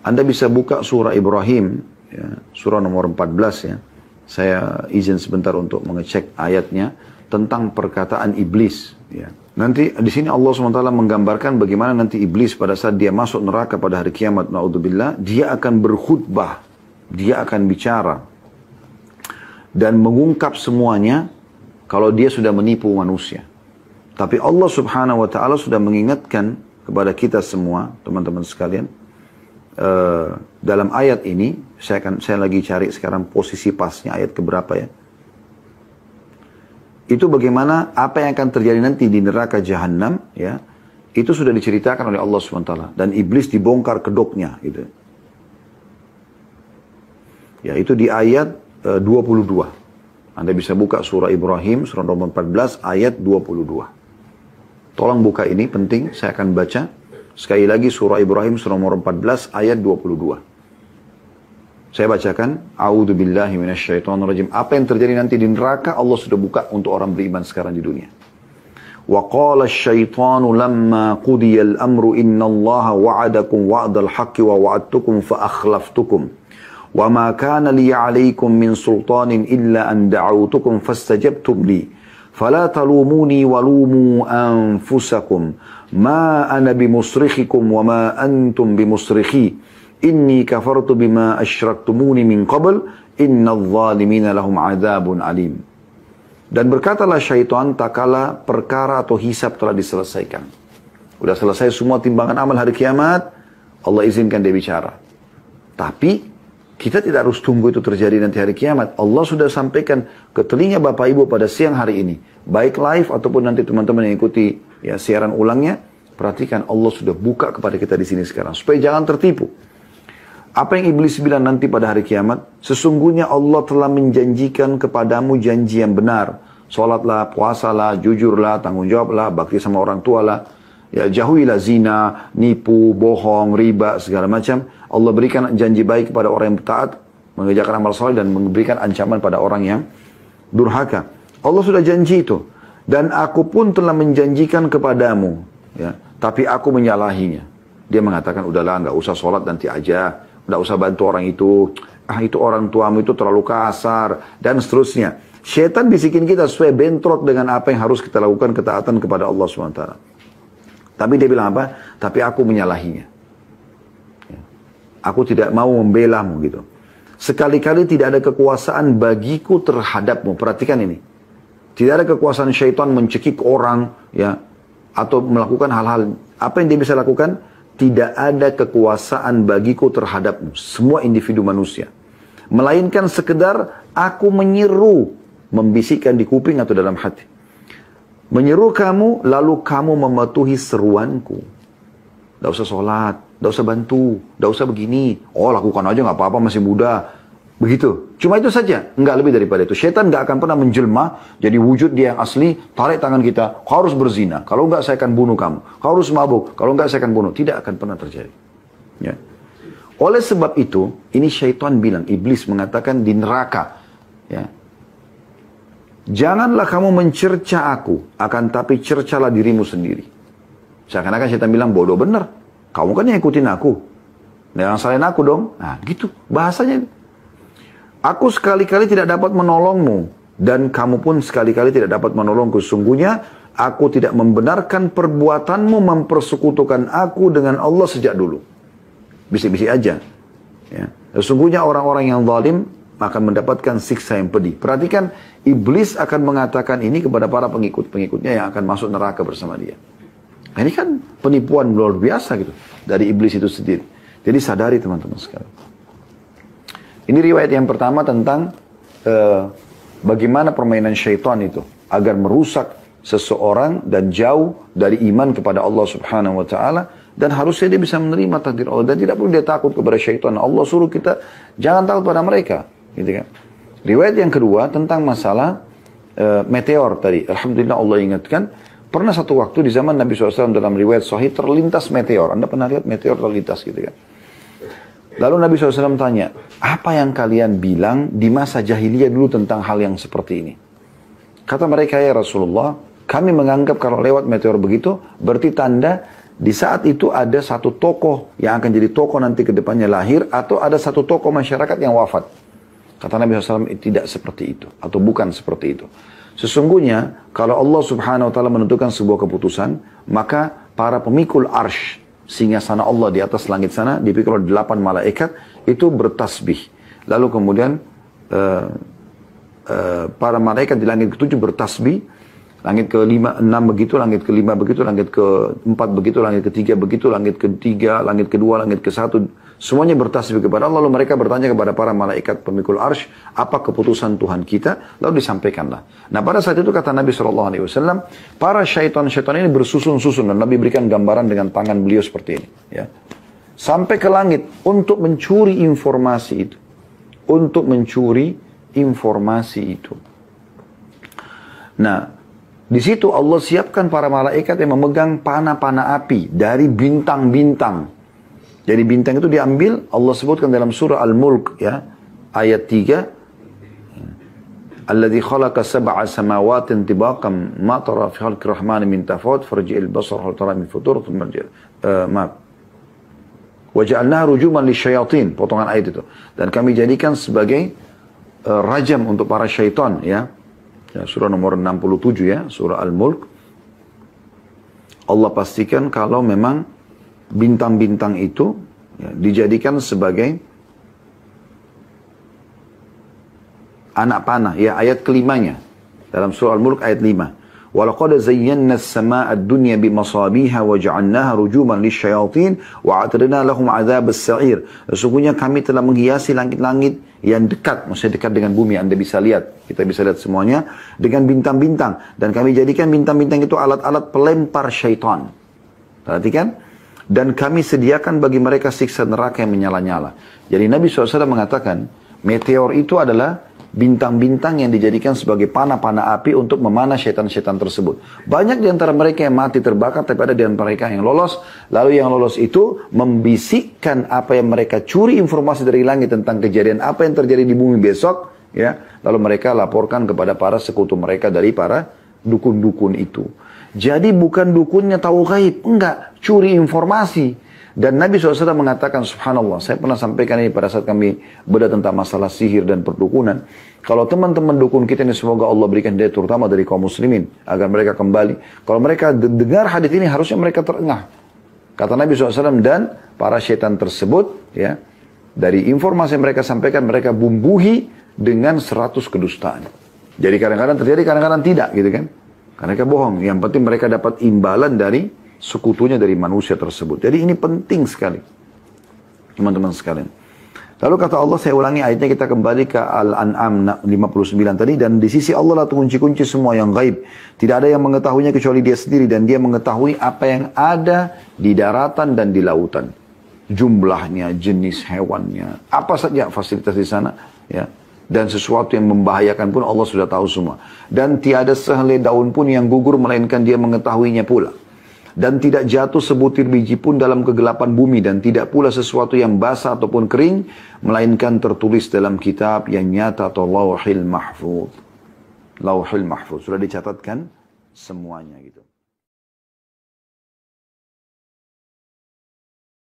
Anda bisa buka surah Ibrahim, ya, surah nomor 14 ya. Saya izin sebentar untuk mengecek ayatnya tentang perkataan iblis. Ya. Nanti di sini Allah SWT menggambarkan bagaimana nanti iblis pada saat dia masuk neraka pada hari kiamat, naudzubillah, dia akan berkhutbah, dia akan bicara dan mengungkap semuanya kalau dia sudah menipu manusia. Tapi Allah Subhanahu wa Ta'ala sudah mengingatkan kepada kita semua, teman-teman sekalian, dalam ayat ini, saya lagi cari sekarang posisi pasnya ayat keberapa ya. Itu bagaimana apa yang akan terjadi nanti di neraka Jahannam, ya, itu sudah diceritakan oleh Allah SWT. Dan iblis dibongkar kedoknya, gitu. Ya, itu di ayat 22. Anda bisa buka surah Ibrahim, surah nomor 14, ayat 22. Tolong buka ini, penting, saya akan baca. Sekali lagi surah Ibrahim, surah nomor 14, ayat 22. Saya bacakan, A'udzubillahi minasyaitonirrajim. Apa yang terjadi nanti di neraka, Allah sudah buka untuk orang beriman sekarang di dunia. Wa qala asyaitanu lamma qudiyal amru innallaha wa'adakum wa'dal haqqi wa wa'adtukum fa akhlaftukum. Wa ma kana li 'alaykum min sultanin illa an da'awtukum fastajabtum li. Fala talumuni walumu anfusakum. Ma ana bimusrikhikum wa ma antum bimusrikhi. Inni kafartu bima asyraktumuni min qabl, innal zalimina lahum adzabun alim. Dan berkatalah syaitan tak kala perkara atau hisab telah diselesaikan. Udah selesai semua timbangan amal hari kiamat, Allah izinkan dia bicara. Tapi kita tidak harus tunggu itu terjadi nanti hari kiamat. Allah sudah sampaikan ke telinga Bapak Ibu pada siang hari ini, baik live ataupun nanti teman-teman yang ikuti ya siaran ulangnya. Perhatikan, Allah sudah buka kepada kita di sini sekarang supaya jangan tertipu. Apa yang iblis bilang nanti pada hari kiamat? Sesungguhnya Allah telah menjanjikan kepadamu janji yang benar. Salatlah, puasalah, jujurlah, tanggung jawablah, bakti sama orang tua lah. Ya, jauhilah zina, nipu, bohong, riba, segala macam. Allah berikan janji baik kepada orang yang taat, mengerjakan amal saleh dan memberikan ancaman pada orang yang durhaka. Allah sudah janji itu. Dan aku pun telah menjanjikan kepadamu. Ya, tapi aku menyalahinya. Dia mengatakan, udahlah, nggak usah sholat nanti aja. Nggak usah bantu orang itu. Itu orang tuamu itu terlalu kasar. Dan seterusnya. Syaitan bisikin kita supaya bentrok dengan apa yang harus kita lakukan ketaatan kepada Allah SWT. Tapi dia bilang apa? Tapi aku menyalahinya. Aku tidak mau membelamu gitu. Sekali-kali tidak ada kekuasaan bagiku terhadapmu. Perhatikan ini. Tidak ada kekuasaan syaitan mencekik orang. Ya, atau melakukan hal-hal. Apa yang dia bisa lakukan? Tidak ada kekuasaan bagiku terhadapmu. Semua individu manusia. Melainkan sekedar aku menyeru. Membisikkan di kuping atau dalam hati. Menyeru kamu, lalu kamu mematuhi seruanku. Tidak usah sholat. Tidak usah bantu. Tidak usah begini. Oh, lakukan aja nggak apa-apa, masih muda. Begitu. Cuma itu saja. Enggak lebih daripada itu. Syaitan nggak akan pernah menjelma. Jadi wujud dia yang asli. Tarik tangan kita. Kau harus berzina. Kalau enggak, saya akan bunuh kamu. Kau harus mabuk. Kalau enggak, saya akan bunuh. Tidak akan pernah terjadi. Ya. Oleh sebab itu, ini syaitan bilang. Iblis mengatakan di neraka. Ya. Janganlah kamu mencerca aku. Akan tapi cercalah dirimu sendiri. Seakan-akan syaitan bilang, bodoh bener. Kamu kan yang ikutin aku. Jangan salahin aku dong. Nah gitu. Bahasanya. Aku sekali-kali tidak dapat menolongmu. Dan kamu pun sekali-kali tidak dapat menolongku. Sungguhnya aku tidak membenarkan perbuatanmu mempersekutukan aku dengan Allah sejak dulu. Bisik-bisik aja. Ya. Sesungguhnya orang-orang yang zalim akan mendapatkan siksa yang pedih. Perhatikan, iblis akan mengatakan ini kepada para pengikut-pengikutnya yang akan masuk neraka bersama dia. Nah, ini kan penipuan luar biasa gitu. Dari iblis itu sendiri. Jadi sadari teman-teman sekalian. Ini riwayat yang pertama tentang bagaimana permainan syaitan itu agar merusak seseorang dan jauh dari iman kepada Allah Subhanahu wa taala, dan harusnya dia bisa menerima takdir Allah dan tidak perlu dia takut kepada syaitan. Allah suruh kita jangan takut pada mereka, gitu kan. Riwayat yang kedua tentang masalah meteor tadi. Alhamdulillah Allah ingatkan, pernah satu waktu di zaman Nabi SAW dalam riwayat sahih terlintas meteor. Anda pernah lihat meteor terlintas gitu kan? Lalu Nabi SAW tanya, apa yang kalian bilang di masa jahiliyah dulu tentang hal yang seperti ini? Kata mereka, ya Rasulullah, kami menganggap kalau lewat meteor begitu, berarti tanda di saat itu ada satu tokoh yang akan jadi tokoh nanti ke depannya lahir, atau ada satu tokoh masyarakat yang wafat. Kata Nabi SAW, tidak seperti itu, atau bukan seperti itu. Sesungguhnya, kalau Allah Subhanahu Wa Taala menentukan sebuah keputusan, maka para pemikul arsh, singgasana Allah di atas langit sana, dipikul oleh 8 malaikat, itu bertasbih. Lalu kemudian, para malaikat di langit ke-7 bertasbih, langit ke-5, 6 begitu, langit ke-5 begitu, langit ke-4 begitu, langit ke-3 begitu, langit ke-3, langit ke-2, langit ke-1, semuanya bertasbih kepada Allah. Lalu mereka bertanya kepada para malaikat pemikul arsh, apa keputusan Tuhan kita? Lalu disampaikanlah. Nah, pada saat itu kata Nabi SAW, para syaitan-syaitan ini bersusun-susun, dan Nabi berikan gambaran dengan tangan beliau seperti ini, ya, sampai ke langit untuk mencuri informasi itu, untuk mencuri informasi itu. Nah, di situ Allah siapkan para malaikat yang memegang panah-panah api dari bintang-bintang. Jadi bintang itu diambil, Allah sebutkan dalam surah Al-Mulk, ya, ayat 3. Alladzi khalaqa sab'a samawatin tibaqan ma tara fi khalqir rahmani min tafawut farji'il basar hal tara min futur thumma wa ja'alnaha rujuman lisyayatin, potongan ayat itu. Dan kami jadikan sebagai rajam untuk para syaitan, ya. Ya, surah nomor 67 ya, surah Al-Mulk. Allah pastikan kalau memang bintang-bintang itu, ya, dijadikan sebagai anak panah. Ya, ayat kelimanya dalam surah Al-Mulk ayat 5. وَلَقَدْ زَيَّنَّا السَّمَاءَ الدُّنْيَا بِمَصَابِيهَا وَجَعَلْنَاهَا رُجُومًا لِلشَّيَاطِينِ وَأَعْتَدْنَا لَهُمْ عَذَابَ السَّعِيرِ. Sesungguhnya kami telah menghiasi langit-langit yang dekat, maksudnya dekat dengan bumi, Anda bisa lihat, kita bisa lihat semuanya, dengan bintang-bintang. Dan kami jadikan bintang-bintang itu alat-alat pelempar syaitan. Perhatikan. Dan kami sediakan bagi mereka siksa neraka yang menyala-nyala. Jadi Nabi SAW mengatakan, meteor itu adalah bintang-bintang yang dijadikan sebagai panah-panah api untuk memanah syaitan-syaitan tersebut. Banyak di antara mereka yang mati terbakar, tapi ada di antara mereka yang lolos. Lalu yang lolos itu membisikkan apa yang mereka curi informasi dari langit tentang kejadian apa yang terjadi di bumi besok, ya. Lalu mereka laporkan kepada para sekutu mereka dari para dukun-dukun itu. Jadi bukan dukunnya tahu gaib, enggak, curi informasi. Dan Nabi SAW mengatakan, subhanallah, saya pernah sampaikan ini pada saat kami bedah tentang masalah sihir dan perdukunan. Kalau teman-teman dukun kita ini, semoga Allah berikan hidayah terutama dari kaum muslimin, agar mereka kembali. Kalau mereka dengar hadis ini, harusnya mereka terengah. Kata Nabi SAW, dan para syaitan tersebut, ya, dari informasi yang mereka sampaikan, mereka bumbuhi dengan 100 kedustaan. Jadi kadang-kadang terjadi, kadang-kadang tidak, gitu kan. Karena mereka bohong. Yang penting mereka dapat imbalan dari sekutunya dari manusia tersebut. Jadi ini penting sekali, teman-teman sekalian. Lalu kata Allah, saya ulangi ayatnya, kita kembali ke Al-An'am 59 tadi. Dan di sisi Allah lah kunci-kunci semua yang gaib. Tidak ada yang mengetahuinya kecuali dia sendiri. Dan dia mengetahui apa yang ada di daratan dan di lautan. Jumlahnya, jenis hewannya, apa saja fasilitas di sana, ya. Dan sesuatu yang membahayakan pun Allah sudah tahu semua. Dan tiada sehelai daun pun yang gugur, melainkan dia mengetahuinya pula. Dan tidak jatuh sebutir biji pun dalam kegelapan bumi, dan tidak pula sesuatu yang basah ataupun kering, melainkan tertulis dalam kitab yang nyata atau lauhil mahfuz. Lauhil mahfuz, sudah dicatatkan semuanya gitu.